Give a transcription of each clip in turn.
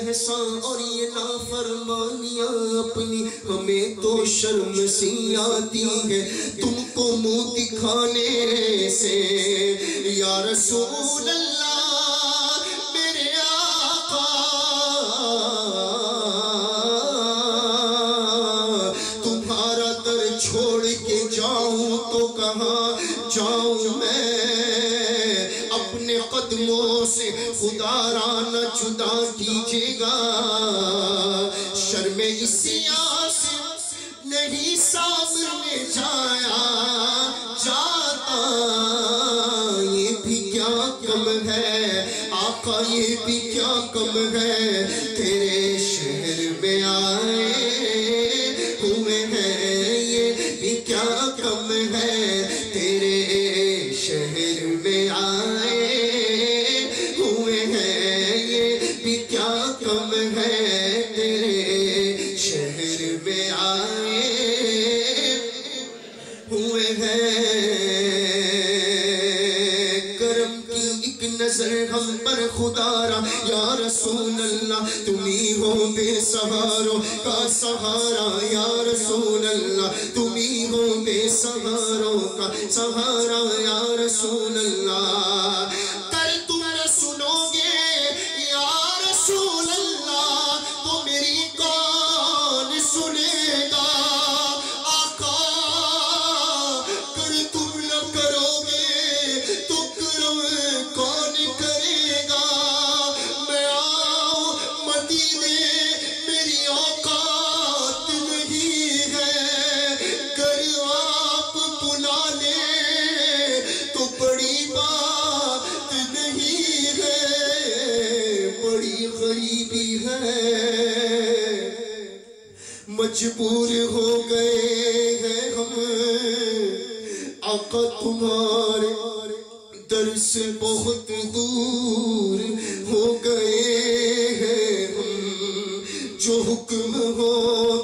احسان اور یہ نافرمانیاں اپنی ہمیں تو شرم سی آتی ہے تم کو منہ دکھانے سے یا رسول اللہ میرے آقا تمہارا در چھوڑ کے جاؤں تو کہاں جاؤں میں اپنے قدموں سے خدا را نہ جدا کیجیے گا شرم اسیاں سے نہیں سامنے جایا جاتا یہ بھی کیا کم ہے آقا یہ بھی کیا کم ہے تیرے شہر میں آئے ہوئے ہیں یہ بھی کیا کم ہے تیرے شہر میں آئے ہوئے ہیں یہ بھی کیا کم ہے تیرے شہر میں آئے ہوئے ہیں کرم کی ایک نظر ہم پر خدا را یا رسول اللہ تمہیں ہو بے سہاروں کا سہارا یا رسول اللہ تمہیں ہو بے سہاروں کا سہارا یا رسول اللہ کل تم نہ سنو گے یا رسول اللہ تو میری کون سنے گا آقا کر تم نہ کرو گے تو کرم کون کرے گا میں آؤں مدینے میری اوقات نہیں ہے گر آپ بلا لیں تو بڑی بات نہیں ہے بڑی غریبی ہے مجبور ہو گئے ہیں ہم آقا تمہارے در سے بہت دور ہو گئے ہیں ہم جو حکم ہو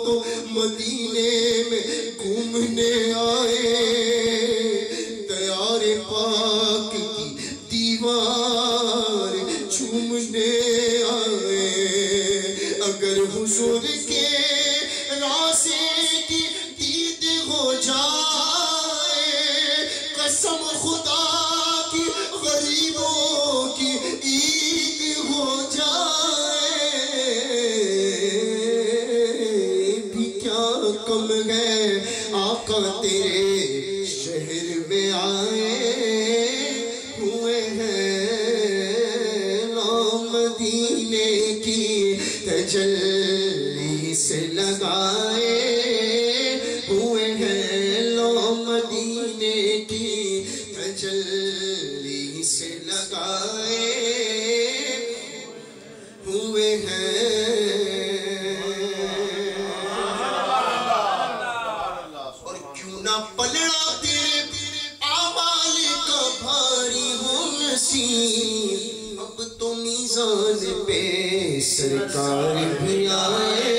تو مدینے میں گھومنے آئے دیار پاک کی دیوار چومنے آئے اگر حضور کے راستے کی دید ہو جائے قسم خدا کی غریبوں کی عید ہو جائے بھی کیا کم ہے آقا تیرے شہر میں آئے ہوئے ہیں مدینے کی تجلی سے لگائے ہوئے ہیں لو مدینے کی تجلی سے لگائے ہوئے ہیں اور کیوں نہ پلڑا تیرے اعمال کا بھاری ہو نصیب اب تو میزان پہ سرکار بھی آئے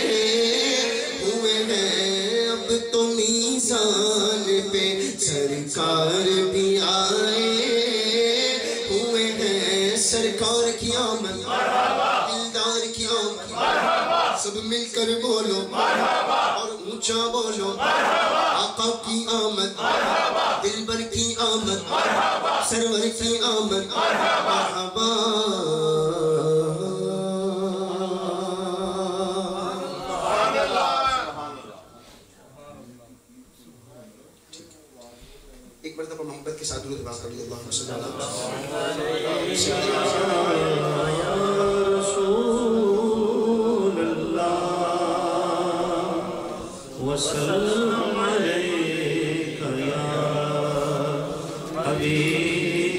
ہوئے ہیں اب تو میزان پہ سرکار بھی آئے ہوئے ہیں سرکار کی آمد دلدار کی آمد سب مل کر بولو اور اونچا بولو آقا کی آمد دلبر کی آمد سرور کی آمد مرحبا ایک مرتبہ محبت کے ساتھ درود پاک پڑھیے اللہم صلی اللہ علیہ وسلم علیک یا حبیب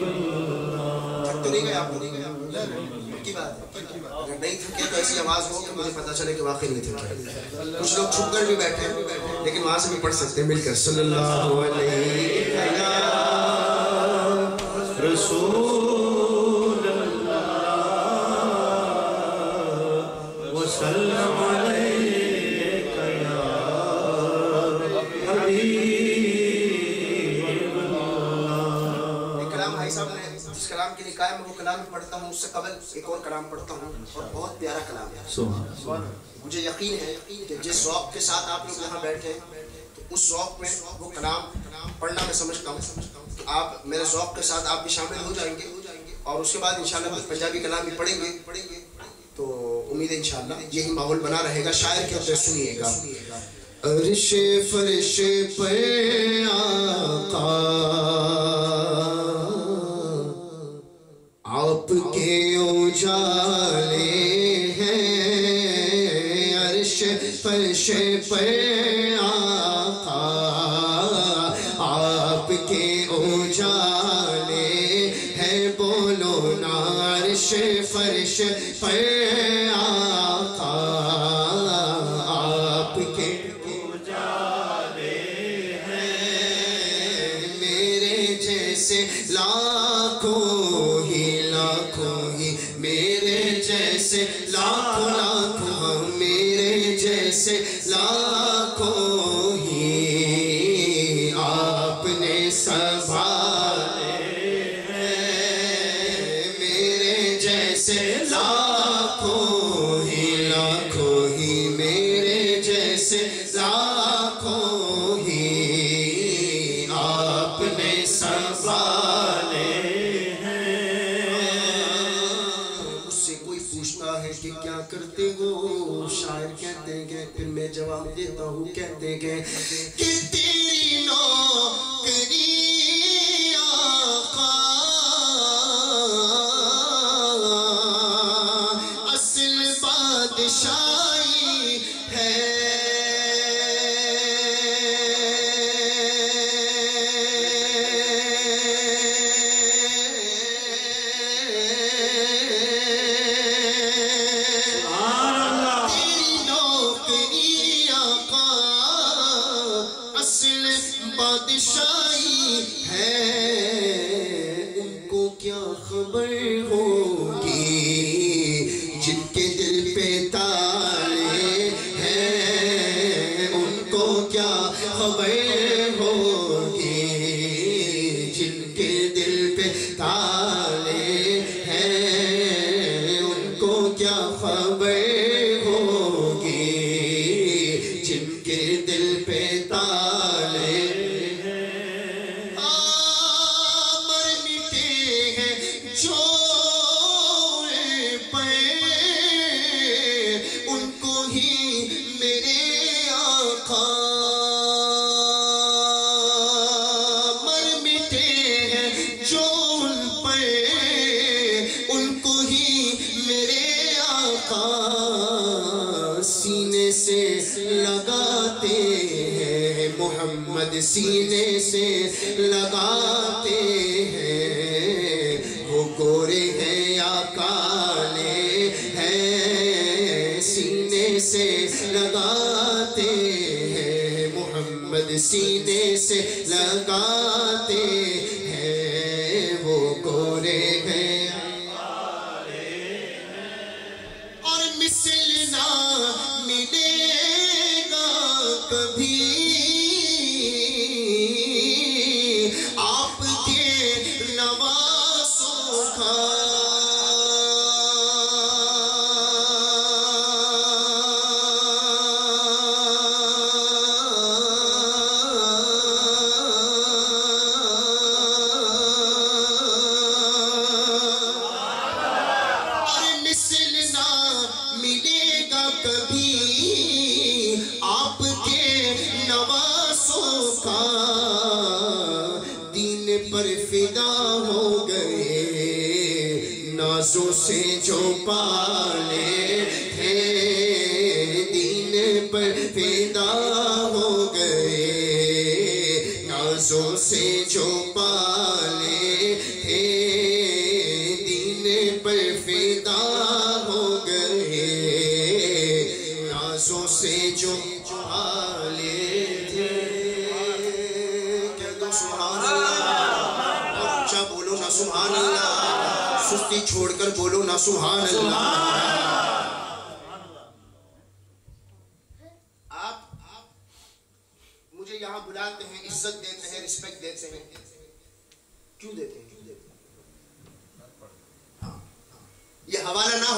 اللہ تھک تو نہیں گئے آپ کو نہیں گئے کی بات ہے اگر نہیں تھکے تو ایسی آواز ہو کہ مجھے پتا چلے کہ واقعی نہیں تھکے کچھ لوگ چھپ کر بھی بیٹھے لیکن وہاں سے بھی پڑھ سکتے ہیں مل کر صلی اللہ علیہ رسول اللہ وسلم علیک یا حبیب اللہ ایک کلام بھائی صاحب نے جس کلام کے لیے قائم وہ کلام کلام پڑھتا ہوں اس سے قبل ایک اور کلام پڑھتا ہوں اور بہت پیارا کلام ہے. مجھے یقین ہے کہ جس ذوق کے ساتھ آپ لوگ یہاں بیٹھے تو اس ذوق میں وہ کلام پڑھنا میں سمجھتا ہوں کہ آپ میرے ذوق کے ساتھ آپ بھی شامل ہو جائیں گے اور اس کے بعد انشاءاللہ کچھ پنجابی کلام بھی پڑھیں گے. تو امید ہے انشاءاللہ یہی ماحول بنا رہے گا. شاعر کہتے ہیں سنیے گا. عرش فرش پر آقا آپ کے اجالے ہیں. عرش فرش پر آقا آپ کے اجالے ہیں. بولو نا عرش فرش پر آقا آپ کے لاکھوں ہی میرے جیسے لاکھوں میرے جیسے لاکھوں ہی آپ نے سنبھالے ہیں. میرے جیسے لاکھوں ہی میرے جیسے لاکھوں ہی آپ نے سنبھالے ہیں. اس سے کوئی پوچھتا ہے کہ کیا کرتے ہو؟ شاعر کہتے ہیں پھر میں جواب دیتا ہوں کہتے ہیں کہ تیری نوکری آقا اصل بادشاہی ہے. بادشاہی ہے. ان کو کیا خبر ہوگی جن کے دل پہ تالے ہیں. ان کو کیا خبر ہوگی جن کے دل پہ تالے ہیں. ان کو کیا خبر ہوگی جن کے دل پہ تالے سینے سے لگاتے ہیں. محمد سینے سے لگاتے ہیں. وہ گورے ہیں یا کالے ہیں سینے سے لگاتے ہیں. محمد سینے سے لگاتے ہیں. وہ گورے ہیں اور مثل نہ ملے گا کبھی آپ کے نوازوں کا. پر فدا ہو گئے نازوں سے جو پالے تھے. دین پر فدا ہو گئے نازوں سے جو پالے تھے. دین پر فدا ہو گئے نازوں سے جو پالے تھے. کہہ دو سبحان اللہ. بولو نا سبحان اللہ. سستی چھوڑ کر بولو نا سبحان اللہ. آپ مجھے یہاں بلاتے ہیں, عزت دیتے ہیں, رسپیکٹ دیتے ہیں. کیوں دیتے ہیں؟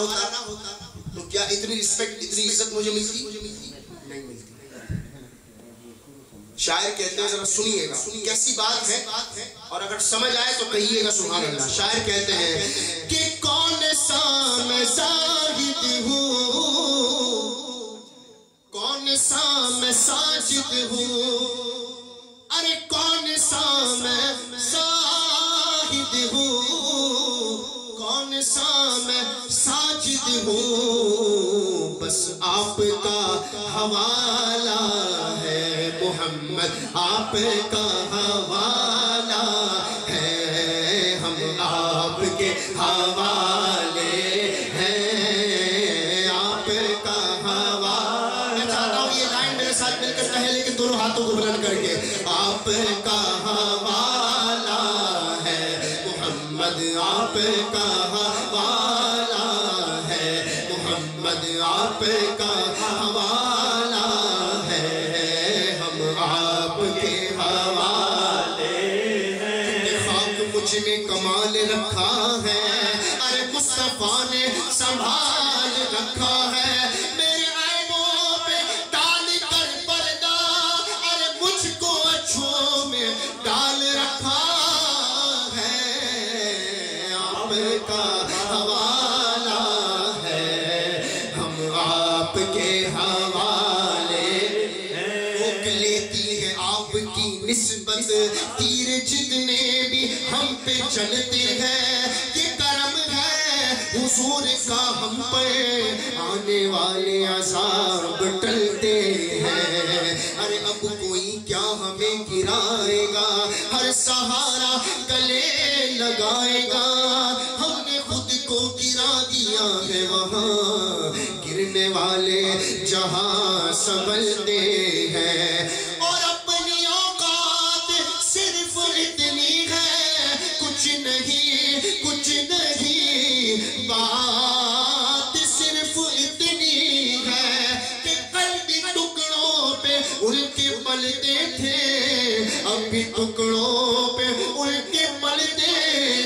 ہوتا تو کیا اتنی رسپیکٹ اتنی عزت مجھے ملتی؟ نہیں ملتی. شاعر کہتے ہیں ذرا سنیے گا کیسی بات ہے اور اگر سمجھ آئے تو کہیے گا سبحان اللہ. شاعر کہتے ہیں کہ کون سا میں زاہد ہوں کون سا میں ساجد ہوں ارے کون سا میں زاہد ہوں کون سا میں ساجد ہوں بس آپ کا حوالہ ہے محمد آپ کا حوالہ ہے ہم آپ کے حوالے ہیں آپ کا حوالہ. میں چاہتا ہوں یہ لائن میرے ساتھ مل کر کہے لیکن دونوں ہاتھوں کو بلند کر کے آپ کا حوالہ ہے محمد آپ کا حوالہ ہے محمد آپ کا حوالہ ہے ہم آپ کے حوالے ہیں. خاک مجھ میں کمال رکھا ہے ارے مصطفیٰ نے سنبھال رکھا ہے میرے عیبوں پہ ڈال کر پردہ ارے مجھ کو اچھوں میں ڈال رکھا ہے آپ کا حوالہ ہے ہم آپ کے حوالے ہیں. روک لیتی ہے آپ کی نسبت تیر جتنے بھی ہم پہ چلتے ہیں یہ کرم ہے حضور کا ہم پہ آنے والے عذاب ٹلتے ہیں. ارے اب کوئی کیا ہمیں گرائے گا ہر سہارا گلے لگائے گا ہم نے خود کو گرا دیا ہے وہاں گرنے والے جہاں سنبھلتے ہیں اور اپنی اوقات صرف اتنی ہے کچھ نہیں بات صرف اتنی ہے کہ قلبی ٹکڑوں پہ ان کے پلتے تھے اب بھی ٹکڑوں پہ ان کے پلتے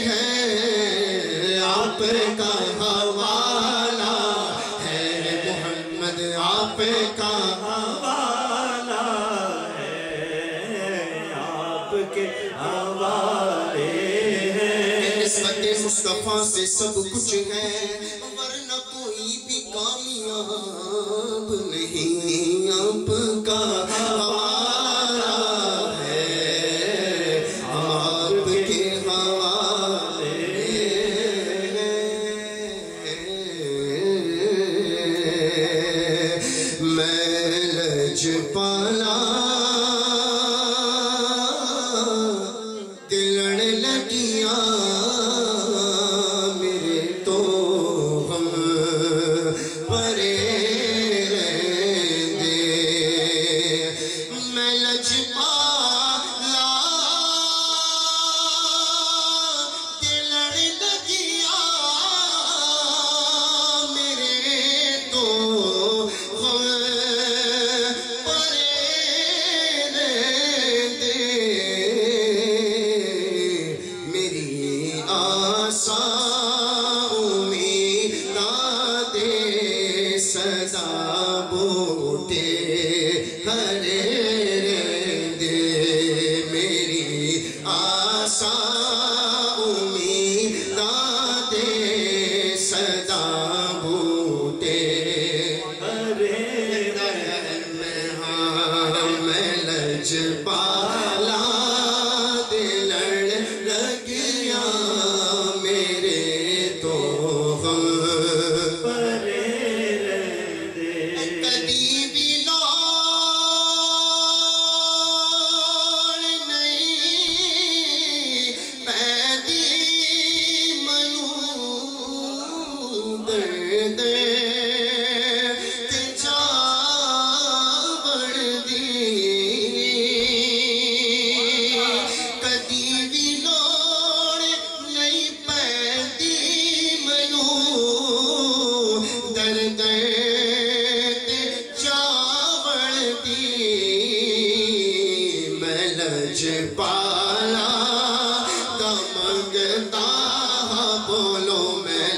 ہیں آپ کا حوالہ ہے محمد آپ کا حوالہ ہے آپ کے حوالے ہیں. نسبت مصطفیٰ سے سب کچھ ہے ورنہ کوئی بھی کامیاب نہیں آپ کا حوالہ ہے آپ کے حوالے میں لجپالا دلڑ لگیا میرے تو ہم پرے رہندے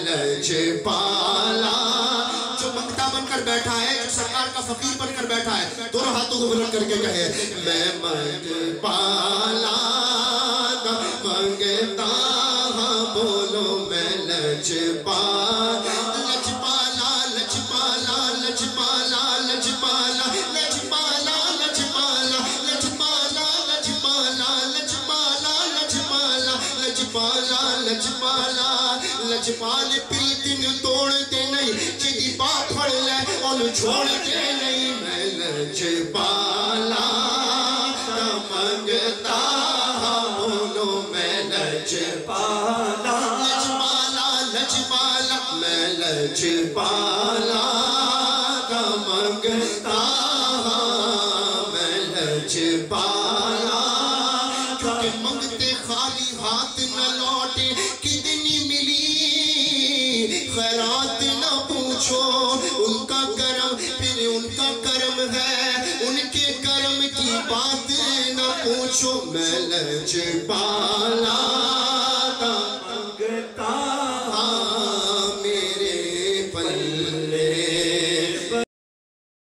لجپالا جو منگتا بن کر بیٹھا ہے جو سرکار کا فقیر بن کر بیٹھا ہے دونوں ہاتھوں کو بلند کر کے کہے میں منگپالا منگتا ہاں بولو میں لجپالا لجپالا لجپالا لجپالا لجپالا لجپالا لجپالا لجپالا لجپالا لجپالا لجپالا لجپالا لجپالا لجپال پریتن توڑ دے نہیں جدی پا پھڑ لے اور چھوڑ دے نہیں میں لجپالا منگتا بولو میں لجپالا لجپالا لجپالا میں لجپالا منگتا میں لجپالا کیونکہ منگتے خالی ہاتھ نہ لوٹے کتنی ملی خیرات نہ پوچھو ان کا کرم پھر ان کا کرم ہے ان کے کرم کی بات نہ پوچھو میں لجپالا منگتا